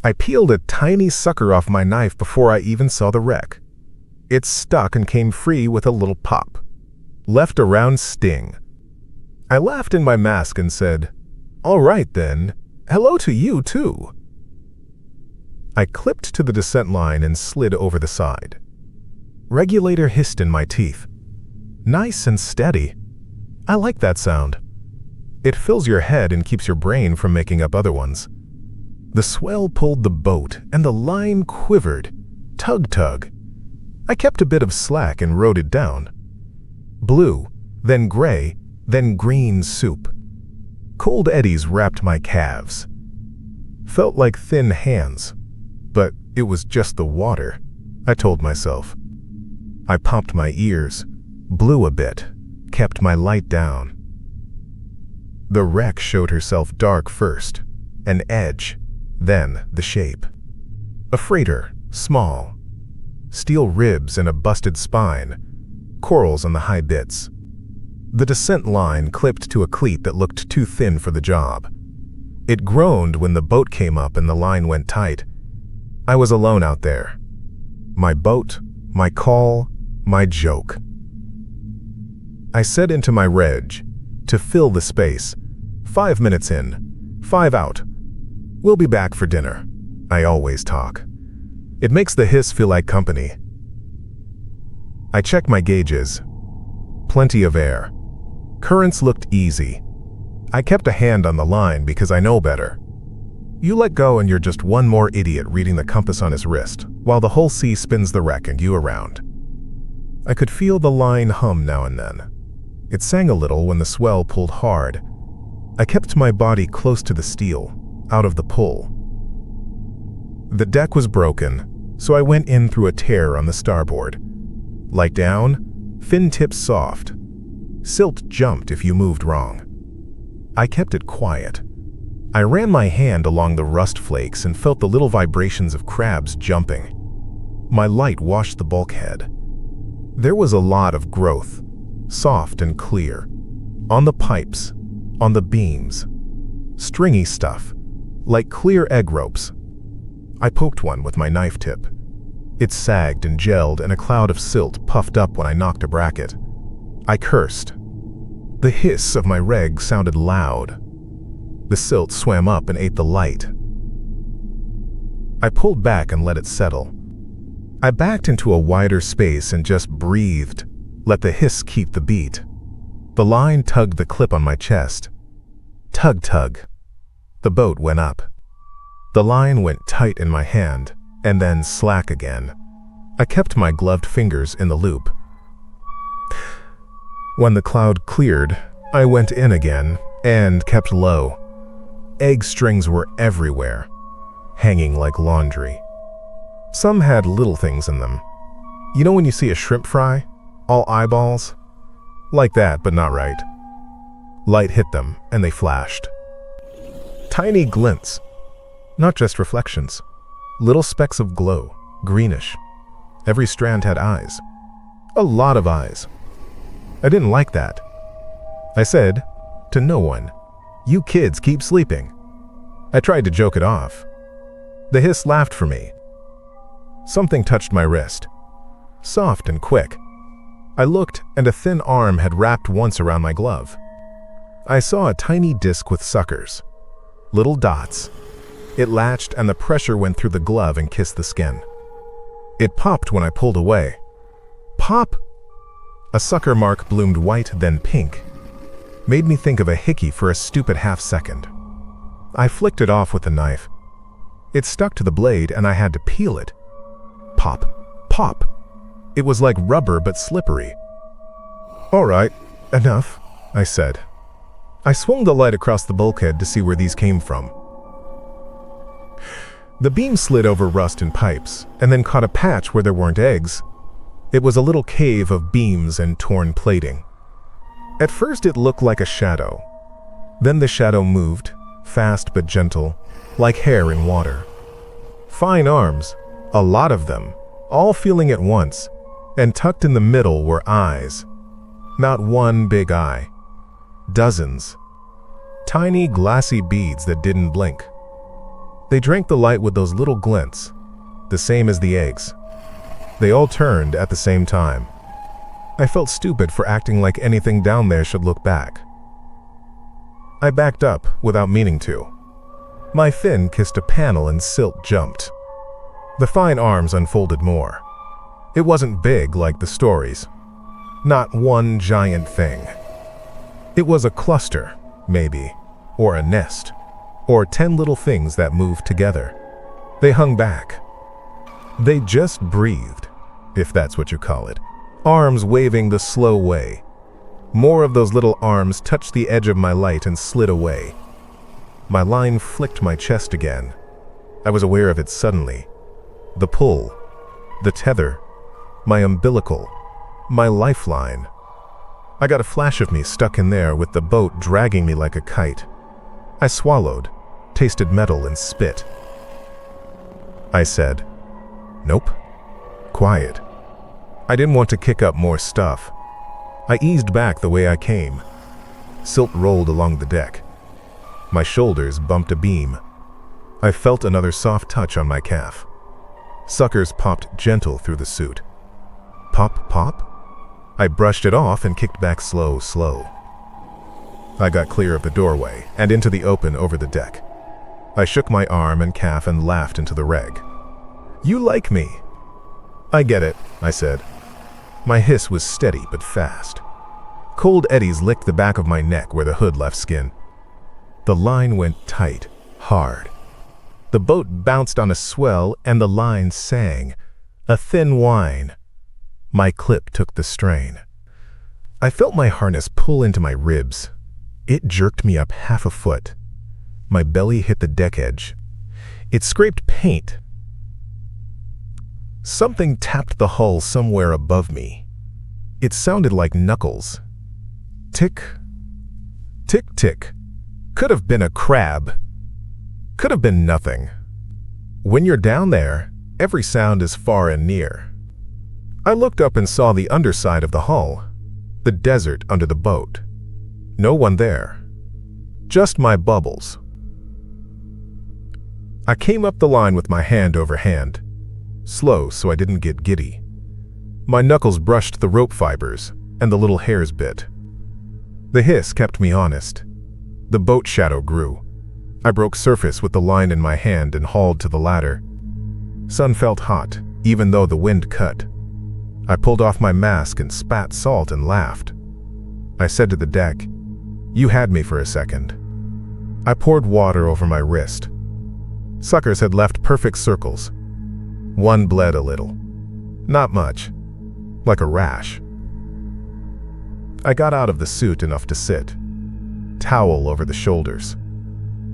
I peeled a tiny sucker off my knife before I even saw the wreck. It stuck and came free with a little pop. Left a round sting. I laughed in my mask and said, "All right then, hello to you too." I clipped to the descent line and slid over the side. Regulator hissed in my teeth. Nice and steady. I like that sound. It fills your head and keeps your brain from making up other ones. The swell pulled the boat and the line quivered. Tug tug. I kept a bit of slack and rode it down. Blue, then gray, then green soup. Cold eddies wrapped my calves. Felt like thin hands, but it was just the water, I told myself. I popped my ears, blew a bit, kept my light down. The wreck showed herself dark first, an edge, then the shape. A freighter, small. Steel ribs and a busted spine, corals on the high bits. The descent line clipped to a cleat that looked too thin for the job. It groaned when the boat came up and the line went tight. I was alone out there. My boat, my call, my joke. I said into my reg, to fill the space, 5 minutes in, 5 out. We'll be back for dinner. I always talk. It makes the hiss feel like company. I checked my gauges. Plenty of air. Currents looked easy. I kept a hand on the line because I know better. You let go and you're just one more idiot reading the compass on his wrist, while the whole sea spins the wreck and you around. I could feel the line hum now and then. It sang a little when the swell pulled hard. I kept my body close to the steel, out of the pull. The deck was broken, so I went in through a tear on the starboard. Light down, fin tips soft. Silt jumped if you moved wrong. I kept it quiet. I ran my hand along the rust flakes and felt the little vibrations of crabs jumping. My light washed the bulkhead. There was a lot of growth, soft and clear, on the pipes, on the beams. Stringy stuff, like clear egg ropes. I poked one with my knife tip. It sagged and gelled and a cloud of silt puffed up when I knocked a bracket. I cursed. The hiss of my reg sounded loud. The silt swam up and ate the light. I pulled back and let it settle. I backed into a wider space and just breathed, let the hiss keep the beat. The line tugged the clip on my chest. Tug tug. The boat went up. The line went tight in my hand, and then slack again. I kept my gloved fingers in the loop. When the cloud cleared, I went in again and kept low. Egg strings were everywhere, hanging like laundry. Some had little things in them. You know when you see a shrimp fry? All eyeballs? Like that, but not right. Light hit them, and they flashed. Tiny glints. Not just reflections. Little specks of glow, greenish. Every strand had eyes. A lot of eyes. I didn't like that. I said, to no one, "You kids keep sleeping." I tried to joke it off. The hiss laughed for me. Something touched my wrist. Soft and quick. I looked, and a thin arm had wrapped once around my glove. I saw a tiny disc with suckers. Little dots. It latched, and the pressure went through the glove and kissed the skin. It popped when I pulled away. Pop! A sucker mark bloomed white, then pink. Made me think of a hickey for a stupid half-second. I flicked it off with a knife. It stuck to the blade, and I had to peel it. Pop, pop. It was like rubber but slippery. "All right, enough," I said. I swung the light across the bulkhead to see where these came from. The beam slid over rust and pipes, and then caught a patch where there weren't eggs. It was a little cave of beams and torn plating. At first it looked like a shadow. Then the shadow moved, fast but gentle, like hair in water. Fine arms, a lot of them, all feeling at once, and tucked in the middle were eyes. Not one big eye. Dozens. Tiny glassy beads that didn't blink. They drank the light with those little glints, the same as the eggs. They all turned at the same time. I felt stupid for acting like anything down there should look back. I backed up without meaning to. My fin kissed a panel and Silt jumped. The fine arms unfolded more. It wasn't big like the stories. Not one giant thing. It was a cluster, maybe, or a nest, or 10 little things that moved together. They hung back. They just breathed, if that's what you call it, arms waving the slow way. More of those little arms touched the edge of my light and slid away. My line flicked my chest again. I was aware of it suddenly. The pull, the tether, my umbilical, my lifeline. I got a flash of me stuck in there with the boat dragging me like a kite. I swallowed, tasted metal and spit. I said, "Nope." Quiet. I didn't want to kick up more stuff. I eased back the way I came. Silt rolled along the deck. My shoulders bumped a beam. I felt another soft touch on my calf. Suckers popped gentle through the suit. Pop, pop? I brushed it off and kicked back slow. I got clear of the doorway and into the open over the deck. I shook my arm and calf and laughed into the reg. "You like me." "I get it," I said. My hiss was steady but fast. Cold eddies licked the back of my neck where the hood left skin. The line went tight, hard. The boat bounced on a swell and the line sang, a thin whine. My clip took the strain. I felt my harness pull into my ribs. It jerked me up half a foot. My belly hit the deck edge. It scraped paint. Something tapped the hull somewhere above me. It sounded like knuckles. Tick, tick, tick. Could have been a crab. Could have been nothing. When you're down there, every sound is far and near. I looked up and saw the underside of the hull, the desert under the boat. No one there. Just my bubbles. I came up the line with my hand over hand, slow so I didn't get giddy. My knuckles brushed the rope fibers, and the little hairs bit. The hiss kept me honest. The boat shadow grew. I broke surface with the line in my hand and hauled to the ladder. Sun felt hot, even though the wind cut. I pulled off my mask and spat salt and laughed. I said to the deck, "You had me for a second." I poured water over my wrist. Suckers had left perfect circles. One bled a little. Not much. Like a rash. I got out of the suit enough to sit. Towel over the shoulders.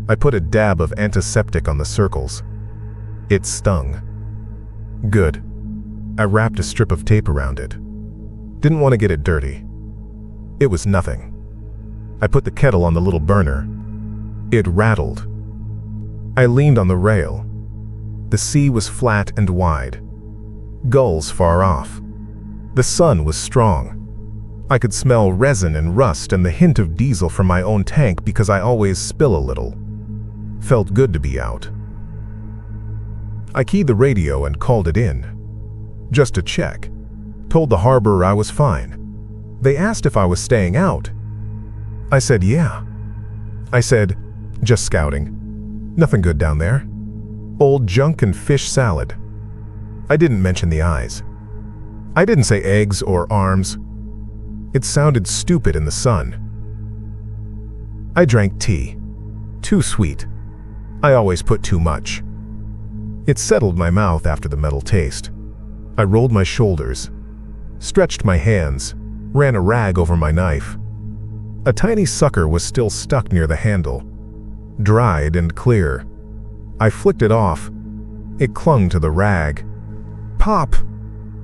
I put a dab of antiseptic on the circles. It stung. Good. I wrapped a strip of tape around it. Didn't want to get it dirty. It was nothing. I put the kettle on the little burner. It rattled. I leaned on the rail. The sea was flat and wide. Gulls far off. The sun was strong. I could smell resin and rust and the hint of diesel from my own tank because I always spill a little. Felt good to be out. I keyed the radio and called it in. Just to check. Told the harbor I was fine. They asked if I was staying out. I said yeah. I said, "Just scouting. Nothing good down there. Old junk and fish salad." I didn't mention the eyes. I didn't say eggs or arms. It sounded stupid in the sun. I drank tea. Too sweet. I always put too much. It settled my mouth after the metal taste. I rolled my shoulders, stretched my hands, ran a rag over my knife. A tiny sucker was still stuck near the handle, dried and clear. I flicked it off. It clung to the rag. "Pop!"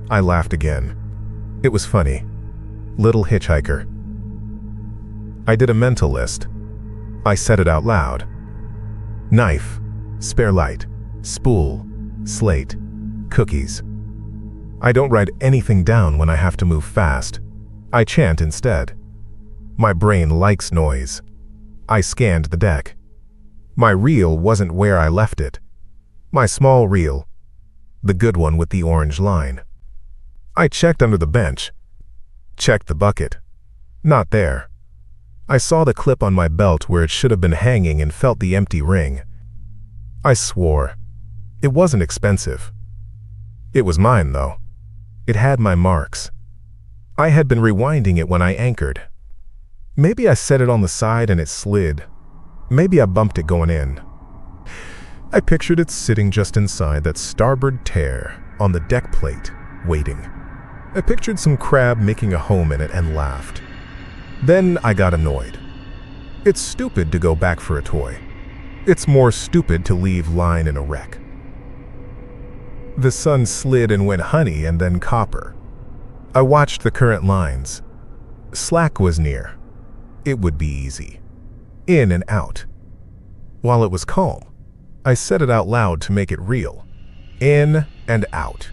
I laughed again. It was funny. Little hitchhiker. I did a mental list. I said it out loud. Knife, spare light, spool, slate, cookies. I don't write anything down when I have to move fast. I chant instead. My brain likes noise. I scanned the deck. My reel wasn't where I left it. My small reel, the good one with the orange line. I checked under the bench, checked the bucket. Not there. I saw the clip on my belt where it should have been hanging and felt the empty ring. I swore. It wasn't expensive. It was mine, though. It had my marks. I had been rewinding it when I anchored. Maybe I set it on the side and it slid. Maybe I bumped it going in. I pictured it sitting just inside that starboard tear on the deck plate, waiting. I pictured some crab making a home in it and laughed. Then I got annoyed. It's stupid to go back for a toy. It's more stupid to leave line in a wreck. The sun slid and went honey and then copper. I watched the current lines. Slack was near. It would be easy. In and out. While it was calm, I said it out loud to make it real. In and out.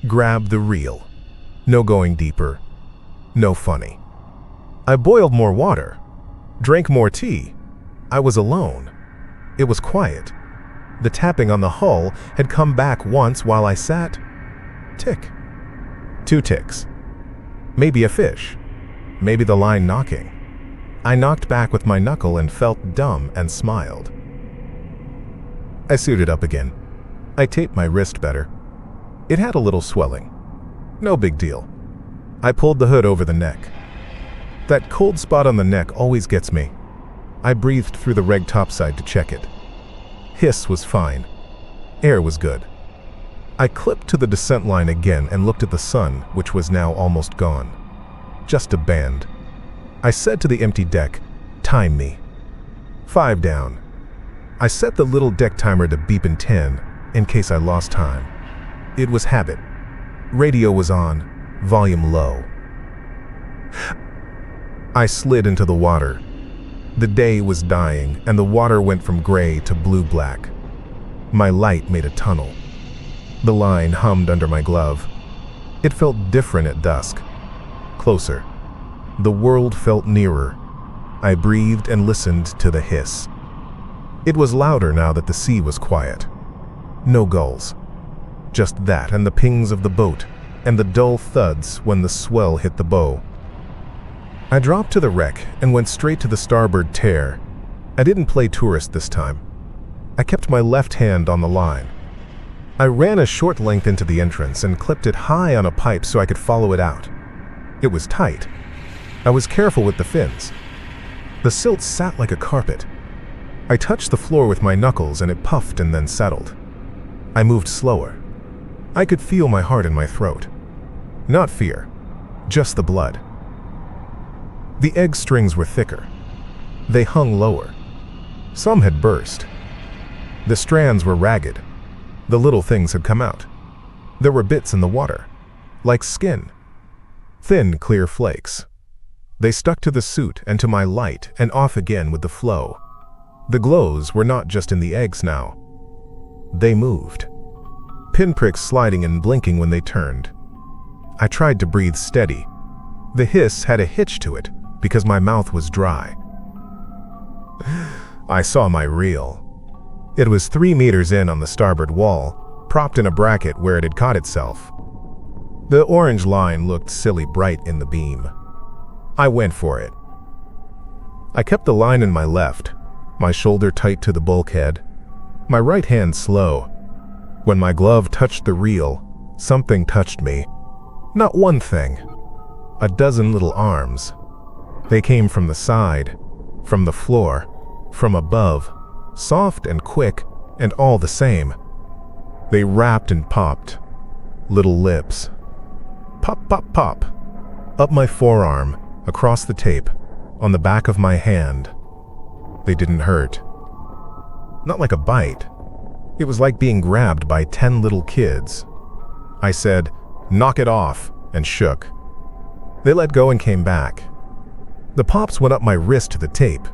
Grab the reel. No going deeper. No funny. I boiled more water. Drank more tea. I was alone. It was quiet. The tapping on the hull had come back once while I sat. Tick. 2 ticks. Maybe a fish. Maybe the line knocking. I knocked back with my knuckle and felt dumb and smiled. I suited up again. I taped my wrist better. It had a little swelling. No big deal. I pulled the hood over the neck. That cold spot on the neck always gets me. I breathed through the reg topside to check it. Hiss was fine. Air was good. I clipped to the descent line again and looked at the sun, which was now almost gone. Just a band. I said to the empty deck, "Time me." 5 down. I set the little deck timer to beep in 10 in case I lost time. It was habit. Radio was on, volume low. I slid into the water. The day was dying, and the water went from gray to blue-black. My light made a tunnel. The line hummed under my glove. It felt different at dusk. Closer. The world felt nearer. I breathed and listened to the hiss. It was louder now that the sea was quiet. No gulls. Just that and the pings of the boat, and the dull thuds when the swell hit the bow. I dropped to the wreck and went straight to the starboard tear. I didn't play tourist this time. I kept my left hand on the line. I ran a short length into the entrance and clipped it high on a pipe so I could follow it out. It was tight. I was careful with the fins. The silt sat like a carpet. I touched the floor with my knuckles and it puffed and then settled. I moved slower. I could feel my heart in my throat. Not fear, just the blood. The egg strings were thicker. They hung lower. Some had burst. The strands were ragged. The little things had come out. There were bits in the water, like skin. Thin, clear flakes. They stuck to the suit and to my light and off again with the flow. The glows were not just in the eggs now. They moved. Pinpricks sliding and blinking when they turned. I tried to breathe steady. The hiss had a hitch to it because my mouth was dry. I saw my reel. It was 3 meters in on the starboard wall, propped in a bracket where it had caught itself. The orange line looked silly bright in the beam. I went for it. I kept the line in my left, my shoulder tight to the bulkhead, my right hand slow. When my glove touched the reel, something touched me. Not one thing. A dozen little arms. They came from the side, from the floor, from above, soft and quick and all the same. They wrapped and popped. Little lips. Pop, pop, pop. Up my forearm, across the tape, on the back of my hand. They didn't hurt. Not like a bite. It was like being grabbed by 10 little kids. I said, "Knock it off," and shook. They let go and came back. The pops went up my wrist to the tape,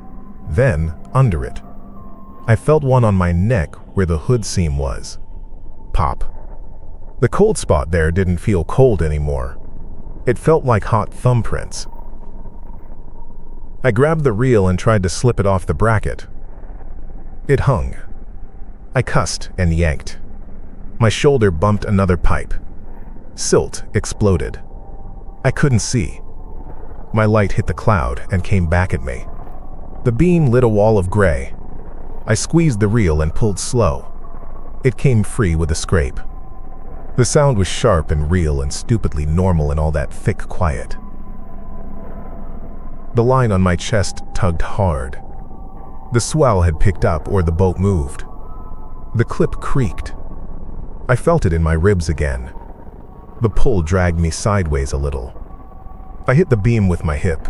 then under it. I felt one on my neck where the hood seam was. Pop. The cold spot there didn't feel cold anymore. It felt like hot thumbprints. I grabbed the reel and tried to slip it off the bracket. It hung. I cussed and yanked. My shoulder bumped another pipe. Silt exploded. I couldn't see. My light hit the cloud and came back at me. The beam lit a wall of gray. I squeezed the reel and pulled slow. It came free with a scrape. The sound was sharp and real and stupidly normal in all that thick quiet. The line on my chest tugged hard. The swell had picked up or the boat moved. The clip creaked. I felt it in my ribs again. The pull dragged me sideways a little. I hit the beam with my hip.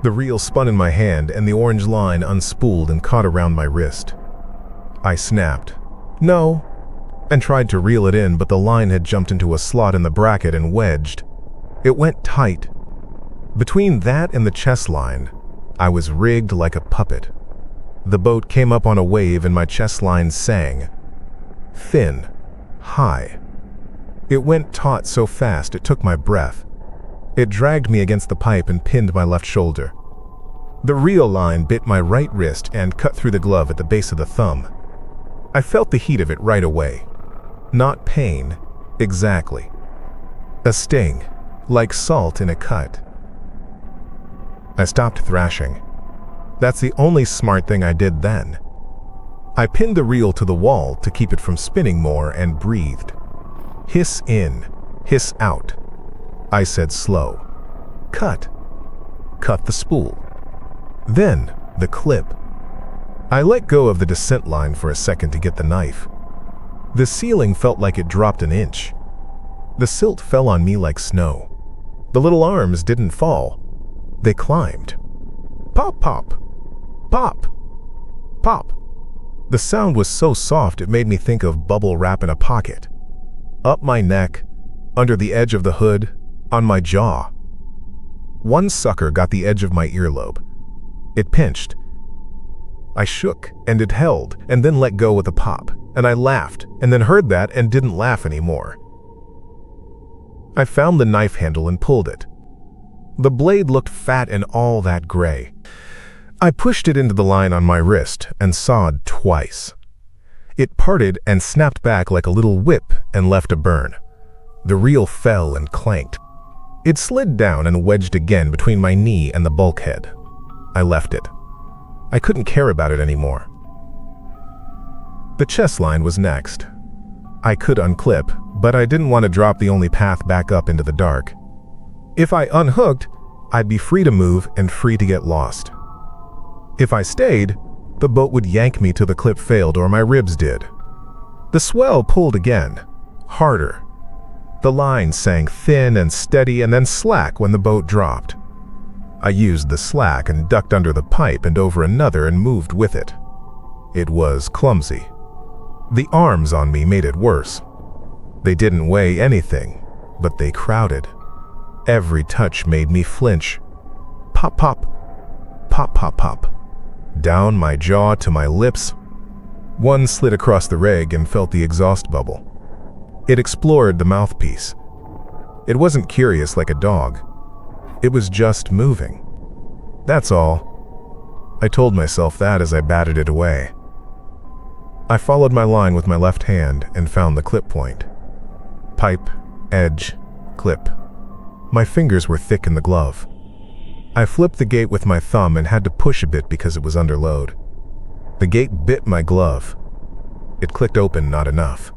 The reel spun in my hand and the orange line unspooled and caught around my wrist. I snapped, "No," and tried to reel it in, but the line had jumped into a slot in the bracket and wedged. It went tight. Between that and the chest line, I was rigged like a puppet. The boat came up on a wave and my chest line sang. Thin, high. It went taut so fast it took my breath. It dragged me against the pipe and pinned my left shoulder. The reel line bit my right wrist and cut through the glove at the base of the thumb. I felt the heat of it right away. Not pain, exactly. A sting, like salt in a cut. I stopped thrashing. That's the only smart thing I did then. I pinned the reel to the wall to keep it from spinning more and breathed. Hiss in, hiss out. I said slow. Cut. Cut the spool. Then the clip. I let go of the descent line for a second to get the knife. The ceiling felt like it dropped an inch. The silt fell on me like snow. The little arms didn't fall. They climbed. Pop, pop, pop, pop. The sound was so soft it made me think of bubble wrap in a pocket. Up my neck, under the edge of the hood, on my jaw. One sucker got the edge of my earlobe. It pinched. I shook, and it held, and then let go with a pop, and I laughed, and then heard that and didn't laugh anymore. I found the knife handle and pulled it. The blade looked fat and all that gray. I pushed it into the line on my wrist and sawed twice. It parted and snapped back like a little whip and left a burn. The reel fell and clanked. It slid down and wedged again between my knee and the bulkhead. I left it. I couldn't care about it anymore. The chest line was next. I could unclip, but I didn't want to drop the only path back up into the dark. If I unhooked, I'd be free to move and free to get lost. If I stayed, the boat would yank me till the clip failed or my ribs did. The swell pulled again, harder. The line sang thin and steady and then slack when the boat dropped. I used the slack and ducked under the pipe and over another and moved with it. It was clumsy. The arms on me made it worse. They didn't weigh anything, but they crowded. Every touch made me flinch. Pop, pop, pop, pop, pop. Down my jaw to my lips. One slid across the reg and felt the exhaust bubble. It explored the mouthpiece. It wasn't curious like a dog. It was just moving. That's all. I told myself that as I batted it away. I followed my line with my left hand and found the clip point. Pipe, edge, clip. My fingers were thick in the glove. I flipped the gate with my thumb and had to push a bit because it was under load. The gate bit my glove. It clicked open not enough.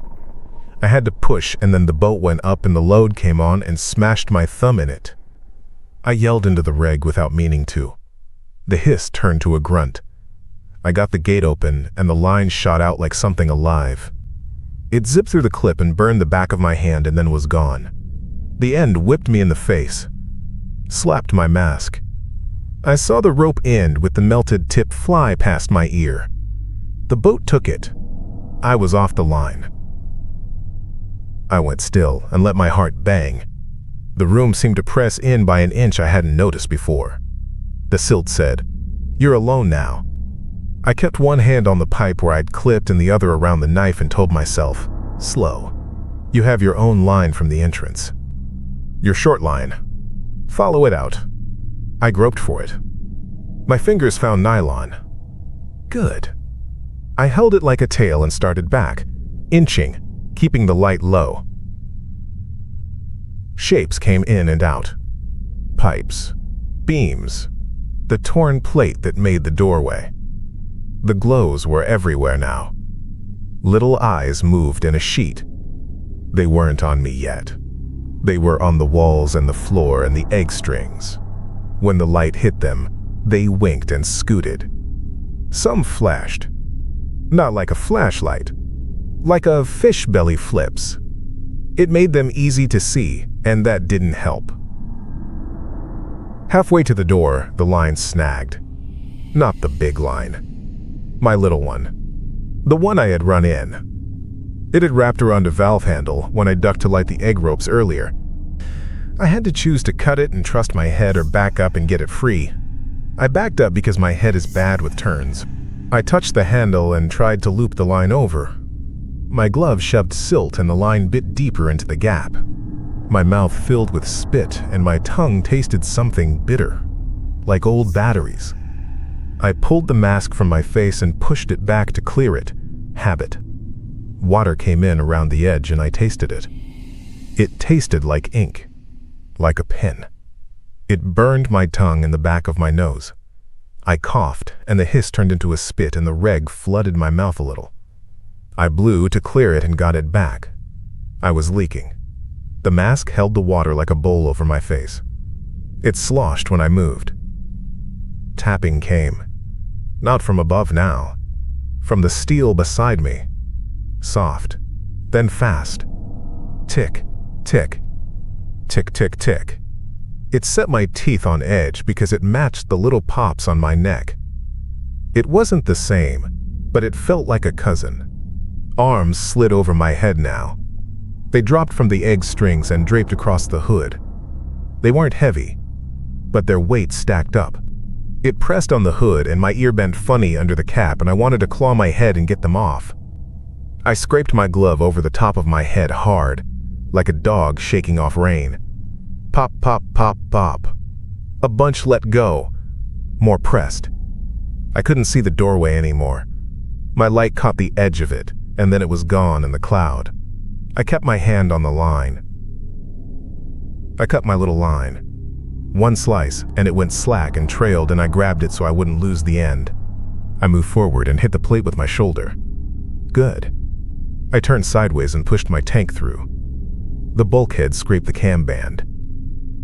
I had to push and then the boat went up and the load came on and smashed my thumb in it. I yelled into the reg without meaning to. The hiss turned to a grunt. I got the gate open and the line shot out like something alive. It zipped through the clip and burned the back of my hand and then was gone. The end whipped me in the face. Slapped my mask. I saw the rope end with the melted tip fly past my ear. The boat took it. I was off the line. I went still and let my heart bang. The room seemed to press in by an inch I hadn't noticed before. The silt said, "You're alone now." I kept one hand on the pipe where I'd clipped and the other around the knife and told myself, "Slow. You have your own line from the entrance. Your short line. Follow it out." I groped for it. My fingers found nylon. Good. I held it like a tail and started back, inching, keeping the light low. Shapes came in and out. Pipes, beams, the torn plate that made the doorway. The glows were everywhere now. Little eyes moved in a sheet. They weren't on me yet. They were on the walls and the floor and the egg strings. When the light hit them, they winked and scooted. Some flashed. Not like a flashlight. Like a fish belly flips. It made them easy to see, and that didn't help. Halfway to the door, the line snagged. Not the big line. My little one. The one I had run in. It had wrapped around a valve handle when I ducked to light the egg ropes earlier. I had to choose to cut it and trust my head or back up and get it free. I backed up because my head is bad with turns. I touched the handle and tried to loop the line over. My glove shoved silt and the line bit deeper into the gap. My mouth filled with spit and my tongue tasted something bitter, like old batteries. I pulled the mask from my face and pushed it back to clear it. Habit. Water came in around the edge and I tasted it. It tasted like ink, like a pen. It burned my tongue and the back of my nose. I coughed and the hiss turned into a spit and the reg flooded my mouth a little. I blew to clear it and got it back. I was leaking. The mask held the water like a bowl over my face. It sloshed when I moved. Tapping came. Not from above now. From the steel beside me. Soft, then fast. Tick, tick, tick, tick, tick. It set my teeth on edge because it matched the little pops on my neck. It wasn't the same, but it felt like a cousin. Arms slid over my head now. They dropped from the egg strings and draped across the hood. They weren't heavy, but their weight stacked up. It pressed on the hood and my ear bent funny under the cap and I wanted to claw my head and get them off. I scraped my glove over the top of my head hard, like a dog shaking off rain. Pop, pop, pop, pop. A bunch let go, more pressed. I couldn't see the doorway anymore. My light caught the edge of it, and then it was gone in the cloud. I kept my hand on the line. I cut my little line. One slice, and it went slack and trailed, and I grabbed it so I wouldn't lose the end. I moved forward and hit the plate with my shoulder. Good. I turned sideways and pushed my tank through. The bulkhead scraped the cam band.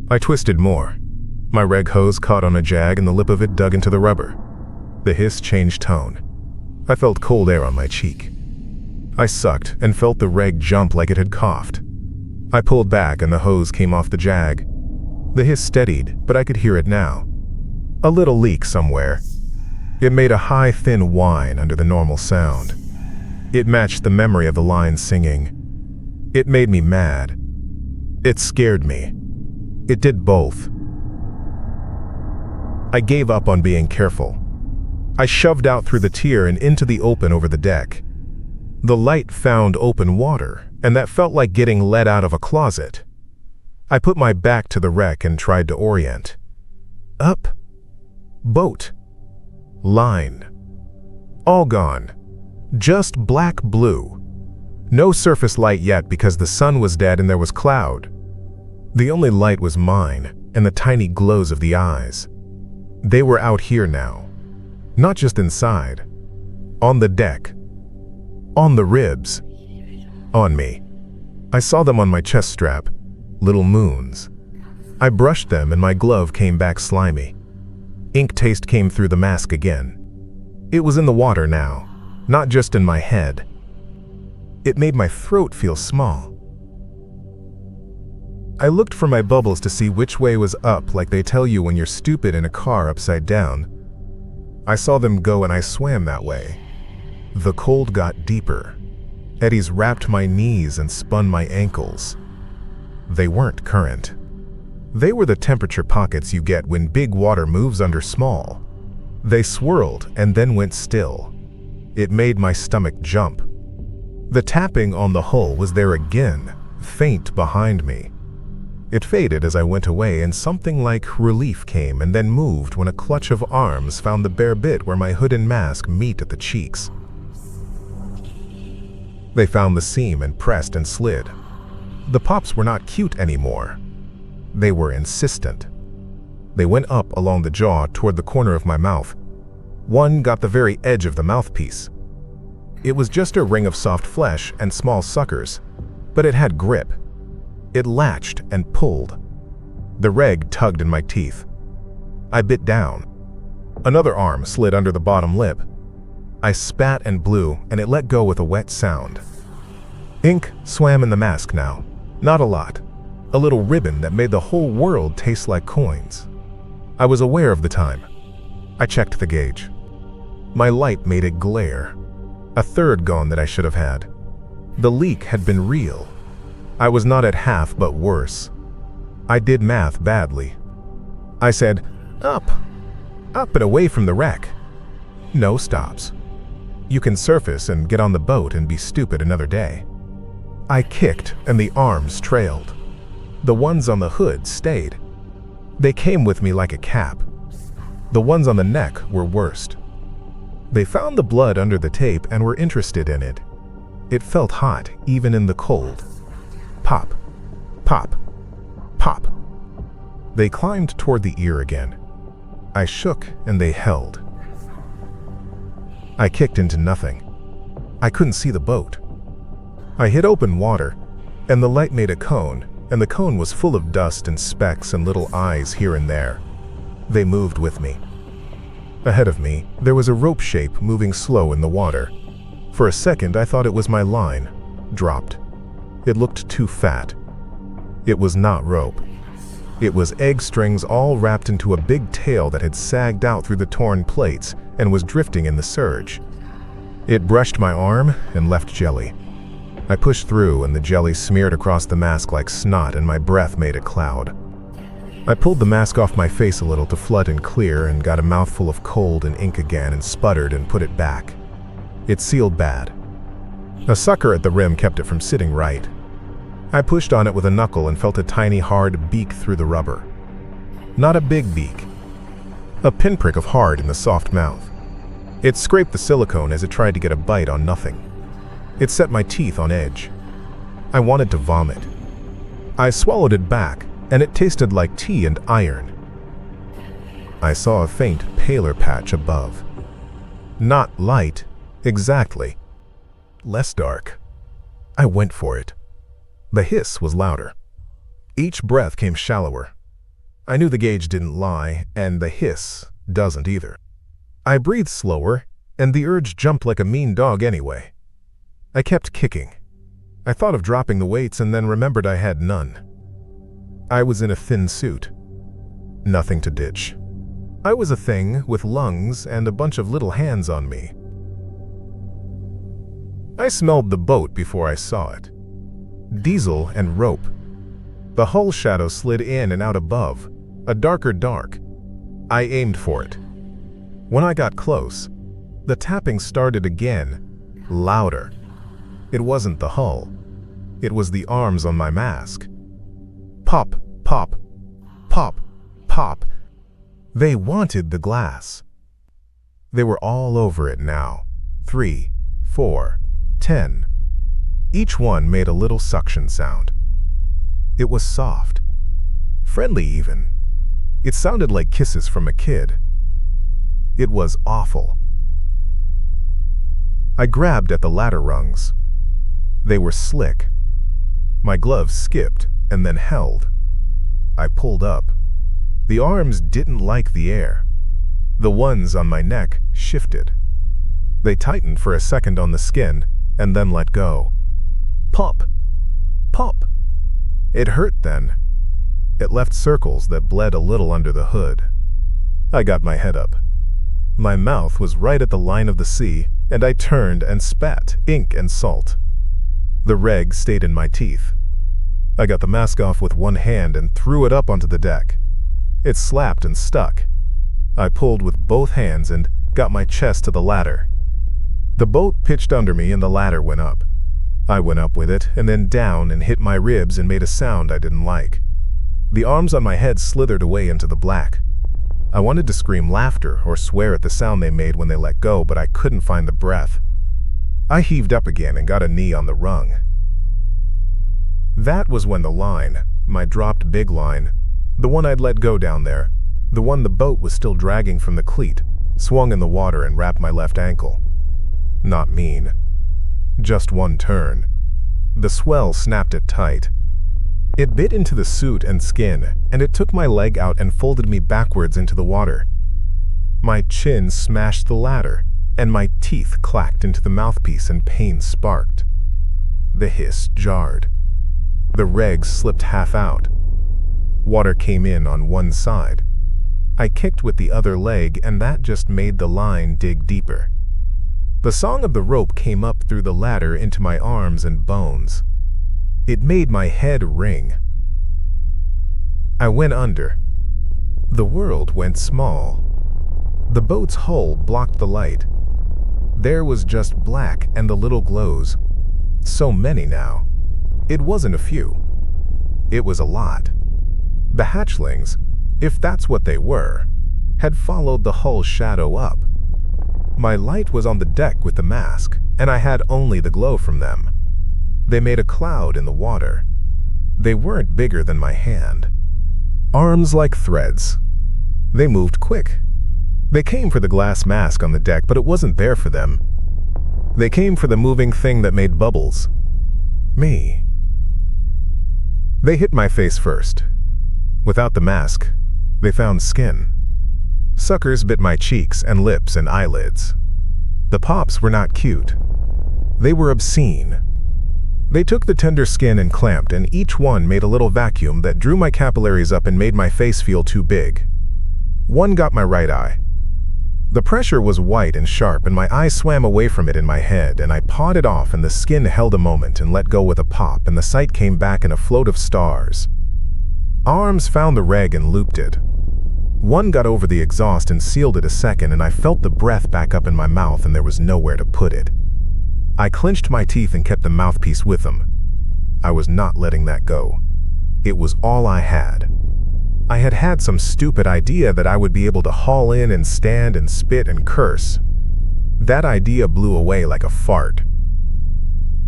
I twisted more. My reg hose caught on a jag and the lip of it dug into the rubber. The hiss changed tone. I felt cold air on my cheek. I sucked and felt the reg jump like it had coughed. I pulled back and the hose came off the jag. The hiss steadied, but I could hear it now. A little leak somewhere. It made a high, thin whine under the normal sound. It matched the memory of the line singing. It made me mad. It scared me. It did both. I gave up on being careful. I shoved out through the tier and into the open over the deck. The light found open water, and that felt like getting let out of a closet. I put my back to the wreck and tried to orient. Up. Boat. Line. All gone. Just black blue. No surface light yet because the sun was dead and there was cloud. The only light was mine and the tiny glows of the eyes. They were out here now. Not just inside. On the deck. On the ribs. On me. I saw them on my chest strap. Little moons. I brushed them and my glove came back slimy. Ink taste came through the mask again. It was in the water now, not just in my head. It made my throat feel small. I looked for my bubbles to see which way was up, like they tell you when you're stupid in a car upside down. I saw them go and I swam that way. The cold got deeper. Eddies wrapped my knees and spun my ankles. They weren't current. They were the temperature pockets you get when big water moves under small. They swirled and then went still. It made my stomach jump. The tapping on the hull was there again, faint behind me. It faded as I went away and something like relief came and then moved when a clutch of arms found the bare bit where my hood and mask meet at the cheeks. They found the seam and pressed and slid. The pops were not cute anymore. They were insistent. They went up along the jaw toward the corner of my mouth. One got the very edge of the mouthpiece. It was just a ring of soft flesh and small suckers, but it had grip. It latched and pulled. The reg tugged in my teeth. I bit down. Another arm slid under the bottom lip. I spat and blew, and it let go with a wet sound. Ink swam in the mask now. Not a lot. A little ribbon that made the whole world taste like coins. I was aware of the time. I checked the gauge. My light made it glare. A third gone that I should have had. The leak had been real. I was not at half, but worse. I did math badly. I said, up and away from the wreck. No stops. You can surface and get on the boat and be stupid another day. I kicked and the arms trailed. The ones on the hood stayed. They came with me like a cap. The ones on the neck were worst. They found the blood under the tape and were interested in it. It felt hot, even in the cold. Pop, pop, pop. They climbed toward the ear again. I shook and they held. I kicked into nothing. I couldn't see the boat. I hit open water, and the light made a cone, and the cone was full of dust and specks and little eyes here and there. They moved with me. Ahead of me, there was a rope shape moving slow in the water. For a second, I thought it was my line. Dropped. It looked too fat. It was not rope. It was egg strings all wrapped into a big tail that had sagged out through the torn plates and was drifting in the surge. It brushed my arm and left jelly. I pushed through and the jelly smeared across the mask like snot and my breath made a cloud. I pulled the mask off my face a little to flood and clear and got a mouthful of cold and ink again and sputtered and put it back. It sealed bad. A sucker at the rim kept it from sitting right. I pushed on it with a knuckle and felt a tiny hard beak through the rubber. Not a big beak. A pinprick of hard in the soft mouth. It scraped the silicone as it tried to get a bite on nothing. It set my teeth on edge. I wanted to vomit. I swallowed it back, and it tasted like tea and iron. I saw a faint, paler patch above. Not light, exactly. Less dark. I went for it. The hiss was louder. Each breath came shallower. I knew the gauge didn't lie, and the hiss doesn't either. I breathed slower, and the urge jumped like a mean dog anyway. I kept kicking. I thought of dropping the weights and then remembered I had none. I was in a thin suit. Nothing to ditch. I was a thing with lungs and a bunch of little hands on me. I smelled the boat before I saw it. Diesel and rope. The hull shadow slid in and out above, a darker dark. I aimed for it. When I got close, the tapping started again, louder. It wasn't the hull. It was the arms on my mask. Pop, pop, pop, pop. They wanted the glass. They were all over it now. 3, 4, 10. Each one made a little suction sound. It was soft. Friendly even. It sounded like kisses from a kid. It was awful. I grabbed at the ladder rungs. They were slick. My gloves skipped and then held. I pulled up. The arms didn't like the air. The ones on my neck shifted. They tightened for a second on the skin and then let go. Pop! Pop! It hurt then. It left circles that bled a little under the hood. I got my head up. My mouth was right at the line of the sea, and I turned and spat ink and salt. The reg stayed in my teeth. I got the mask off with one hand and threw it up onto the deck. It slapped and stuck. I pulled with both hands and got my chest to the ladder. The boat pitched under me and the ladder went up. I went up with it and then down and hit my ribs and made a sound I didn't like. The arms on my head slithered away into the black. I wanted to scream laughter or swear at the sound they made when they let go, but I couldn't find the breath. I heaved up again and got a knee on the rung. That was when the line, my dropped big line, the one I'd let go down there, the one the boat was still dragging from the cleat, swung in the water and wrapped my left ankle. Not mean. Just one turn. The swell snapped it tight. It bit into the suit and skin, and it took my leg out and folded me backwards into the water. My chin smashed the ladder, and my teeth clacked into the mouthpiece and pain sparked. The hiss jarred. The reg slipped half out. Water came in on one side. I kicked with the other leg, and that just made the line dig deeper. The song of the rope came up through the ladder into my arms and bones. It made my head ring. I went under. The world went small. The boat's hull blocked the light. There was just black and the little glows. So many now. It wasn't a few. It was a lot. The hatchlings, if that's what they were, had followed the hull's shadow up. My light was on the deck with the mask, and I had only the glow from them. They made a cloud in the water. They weren't bigger than my hand. Arms like threads. They moved quick. They came for the glass mask on the deck, but it wasn't there for them. They came for the moving thing that made bubbles. Me. They hit my face first. Without the mask, they found skin. Suckers bit my cheeks and lips and eyelids. The pops were not cute. They were obscene. They took the tender skin and clamped, and each one made a little vacuum that drew my capillaries up and made my face feel too big. One got my right eye. The pressure was white and sharp, and my eye swam away from it in my head, and I pawed it off, and the skin held a moment and let go with a pop, and the sight came back in a float of stars. Arms found the reg and looped it. One got over the exhaust and sealed it a second, and I felt the breath back up in my mouth, and there was nowhere to put it. I clenched my teeth and kept the mouthpiece with them. I was not letting that go. It was all I had. I had had some stupid idea that I would be able to haul in and stand and spit and curse. That idea blew away like a fart.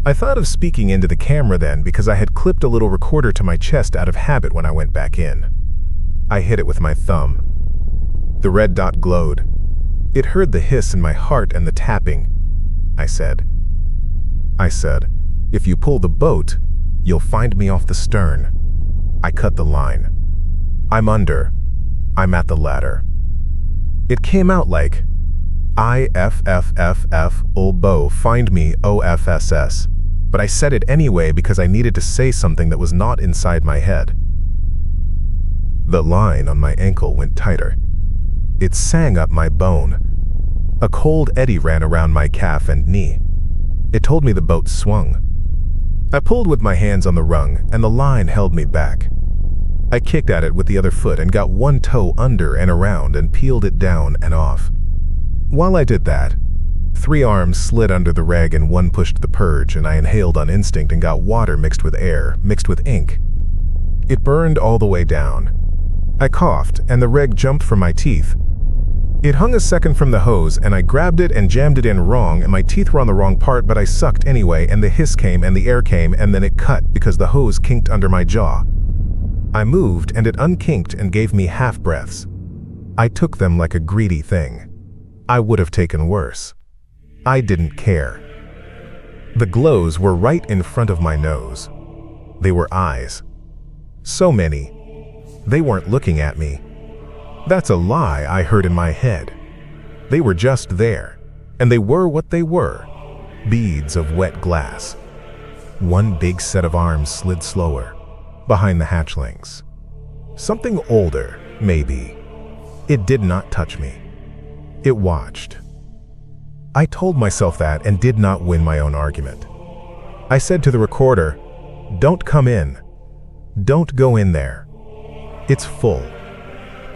I thought of speaking into the camera then because I had clipped a little recorder to my chest out of habit when I went back in. I hit it with my thumb. The red dot glowed. It heard the hiss in my heart and the tapping. I said, if you pull the boat, you'll find me off the stern. I cut the line. I'm under. I'm at the ladder. It came out like, IFFFF Ulbo, find me OFSS. But I said it anyway because I needed to say something that was not inside my head. The line on my ankle went tighter. It sang up my bone. A cold eddy ran around my calf and knee. It told me the boat swung. I pulled with my hands on the rung, and the line held me back. I kicked at it with the other foot and got one toe under and around and peeled it down and off. While I did that, 3 arms slid under the reg and one pushed the purge, and I inhaled on instinct and got water mixed with air, mixed with ink. It burned all the way down. I coughed, and the reg jumped from my teeth. It hung a second from the hose, and I grabbed it and jammed it in wrong, and my teeth were on the wrong part, but I sucked anyway, and the hiss came and the air came, and then it cut because the hose kinked under my jaw. I moved, and it unkinked and gave me half-breaths. I took them like a greedy thing. I would have taken worse. I didn't care. The glows were right in front of my nose. They were eyes. So many. They weren't looking at me. That's a lie I heard in my head. They were just there, and they were what they were, beads of wet glass. One big set of arms slid slower, behind the hatchlings. Something older, maybe. It did not touch me. It watched. I told myself that and did not win my own argument. I said to the recorder, "Don't come in. Don't go in there. It's full."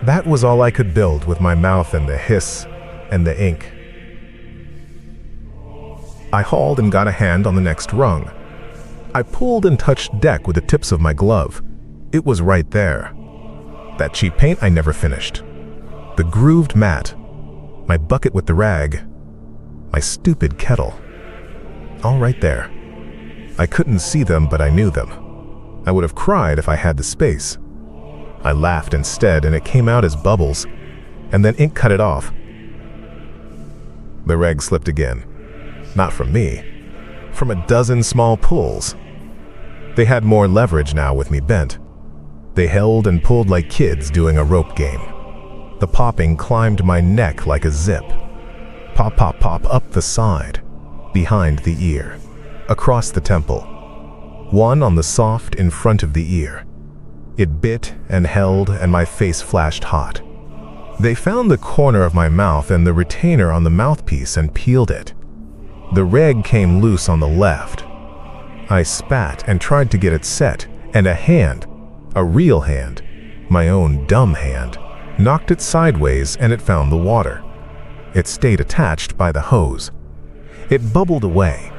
That was all I could build with my mouth and the hiss and the ink. I hauled and got a hand on the next rung. I pulled and touched deck with the tips of my glove. It was right there. That cheap paint I never finished. The grooved mat. My bucket with the rag. My stupid kettle. all right there. I couldn't see them, but I knew them. I would have cried if I had the space. I laughed instead, and it came out as bubbles, and then ink cut it off. The reg slipped again. Not from me. From a dozen small pulls. They had more leverage now with me bent. They held and pulled like kids doing a rope game. The popping climbed my neck like a zip. Pop, pop, pop up the side, behind the ear, across the temple. One on the soft in front of the ear. It bit and held, and my face flashed hot. They found the corner of my mouth and the retainer on the mouthpiece and peeled it. The reg came loose on the left. I spat and tried to get it set, and a hand, a real hand, my own dumb hand, knocked it sideways and it found the water. It stayed attached by the hose. It bubbled away.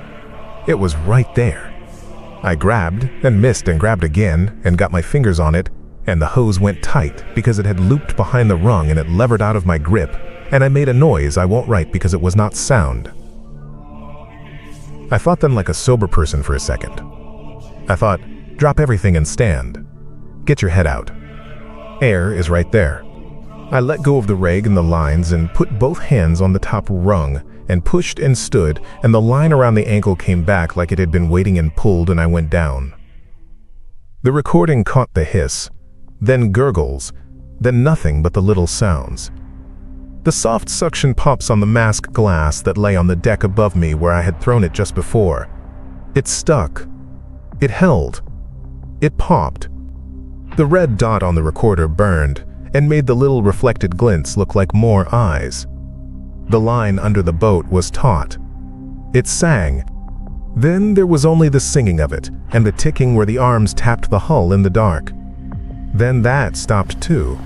It was right there. I grabbed and missed and grabbed again and got my fingers on it, and the hose went tight because it had looped behind the rung and it levered out of my grip, and I made a noise I won't write because it was not sound. I thought then like a sober person for a second. I thought, drop everything and stand. Get your head out. Air is right there. I let go of the reg and the lines and put both hands on the top rung and pushed and stood, and the line around the ankle came back like it had been waiting and pulled, and I went down. The recording caught the hiss, then gurgles, then nothing but the little sounds. The soft suction pops on the mask glass that lay on the deck above me where I had thrown it just before. It stuck. It held. It popped. The red dot on the recorder burned and made the little reflected glints look like more eyes. The line under the boat was taut. It sang. Then there was only the singing of it and the ticking where the arms tapped the hull in the dark. Then that stopped too.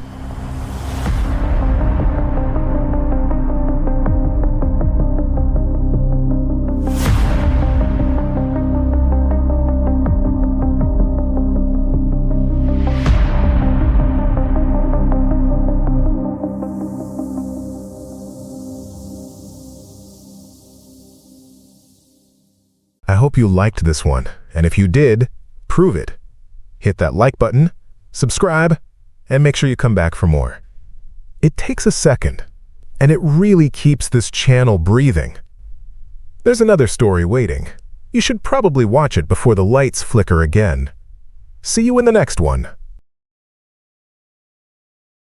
I hope you liked this one, and if you did, prove it. Hit that like button, subscribe, and make sure you come back for more. It takes a second, and it really keeps this channel breathing. There's another story waiting. You should probably watch it before the lights flicker again. See you in the next one.